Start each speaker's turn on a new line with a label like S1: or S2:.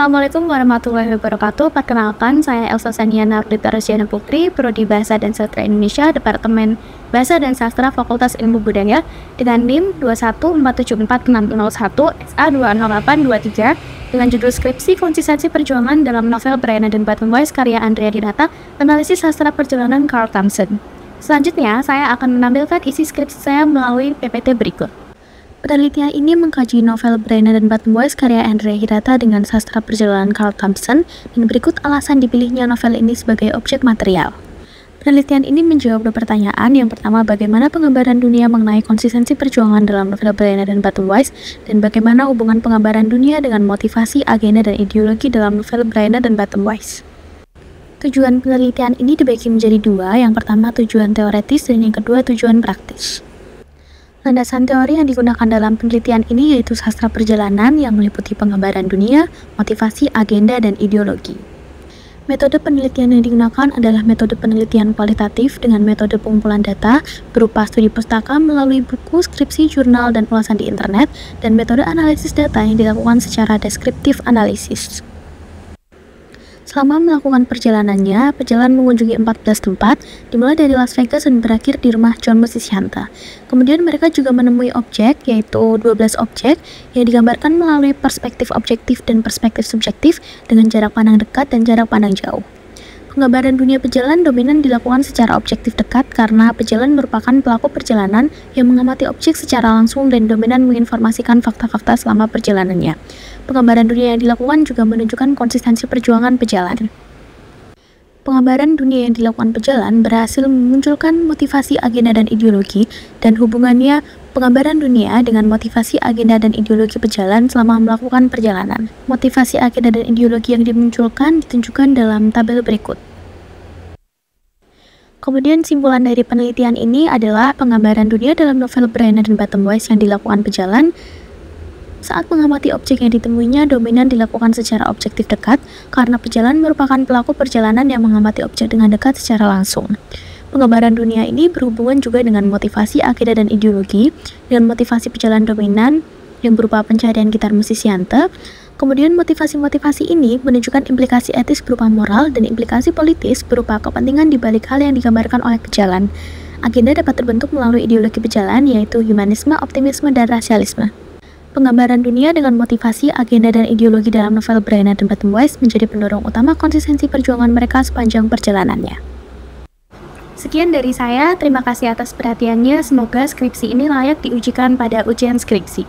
S1: Assalamualaikum warahmatullahi wabarakatuh. Perkenalkan, saya Elsa Saniana Ardita Rosiana Putri, Prodi Bahasa dan Sastra Indonesia, Departemen Bahasa dan Sastra Fakultas Ilmu Budaya, dengan NIM 214746001 SA20823, dengan judul Skripsi Konsistensi Perjuangan dalam Novel Brianna dan Baton Weiss karya Andrea Dinata, Analisis Sastra Perjalanan Carl Thompson. Selanjutnya, saya akan menampilkan isi skripsi saya melalui PPT berikut. Penelitian ini mengkaji novel Brianna dan Baton Weiss karya Andrea Hirata dengan sastra perjalanan Carl Thompson, dan berikut alasan dipilihnya novel ini sebagai objek material. Penelitian ini menjawab dua pertanyaan. Yang pertama, bagaimana penggambaran dunia mengenai konsistensi perjuangan dalam novel Brianna dan Baton Weiss, dan bagaimana hubungan penggambaran dunia dengan motivasi, agenda, dan ideologi dalam novel Brianna dan Baton Weiss. Tujuan penelitian ini dibagi menjadi dua. Yang pertama, tujuan teoretis, dan yang kedua, tujuan praktis. Landasan teori yang digunakan dalam penelitian ini yaitu sastra perjalanan yang meliputi penggambaran dunia, motivasi, agenda, dan ideologi. Metode penelitian yang digunakan adalah metode penelitian kualitatif dengan metode pengumpulan data berupa studi pustaka melalui buku, skripsi, jurnal, dan ulasan di internet, dan metode analisis data yang dilakukan secara deskriptif analisis. Selama melakukan perjalanannya, perjalanan mengunjungi 14 tempat, dimulai dari Las Vegas dan berakhir di rumah John Frusciante. Kemudian mereka juga menemui objek, yaitu 12 objek, yang digambarkan melalui perspektif objektif dan perspektif subjektif dengan jarak pandang dekat dan jarak pandang jauh. Penggambaran dunia pejalan dominan dilakukan secara objektif dekat karena pejalan merupakan pelaku perjalanan yang mengamati objek secara langsung dan dominan menginformasikan fakta-fakta selama perjalanannya. Penggambaran dunia yang dilakukan juga menunjukkan konsistensi perjuangan pejalan. Penggambaran dunia yang dilakukan pejalan berhasil memunculkan motivasi, agenda, dan ideologi, dan hubungannya penggambaran dunia dengan motivasi, agenda, dan ideologi pejalan selama melakukan perjalanan. Motivasi, agenda, dan ideologi yang dimunculkan ditunjukkan dalam tabel berikut. Kemudian simpulan dari penelitian ini adalah penggambaran dunia dalam novel Brianna dan Baton Weiss yang dilakukan pejalan. Saat mengamati objek yang ditemuinya dominan dilakukan secara objektif dekat karena pejalan merupakan pelaku perjalanan yang mengamati objek dengan dekat secara langsung. Penggambaran dunia ini berhubungan juga dengan motivasi, agenda, dan ideologi, dengan motivasi pejalan dominan yang berupa pencarian gitar Frusciante. Kemudian motivasi-motivasi ini menunjukkan implikasi etis berupa moral dan implikasi politis berupa kepentingan di balik hal yang digambarkan oleh pejalan. Agenda dapat terbentuk melalui ideologi pejalan, yaitu humanisme, optimisme, dan rasialisme. Penggambaran dunia dengan motivasi, agenda, dan ideologi dalam novel Brianna dan Baton Weiss menjadi pendorong utama konsistensi perjuangan mereka sepanjang perjalanannya. Sekian dari saya, terima kasih atas perhatiannya. Semoga skripsi ini layak diujikan pada ujian skripsi.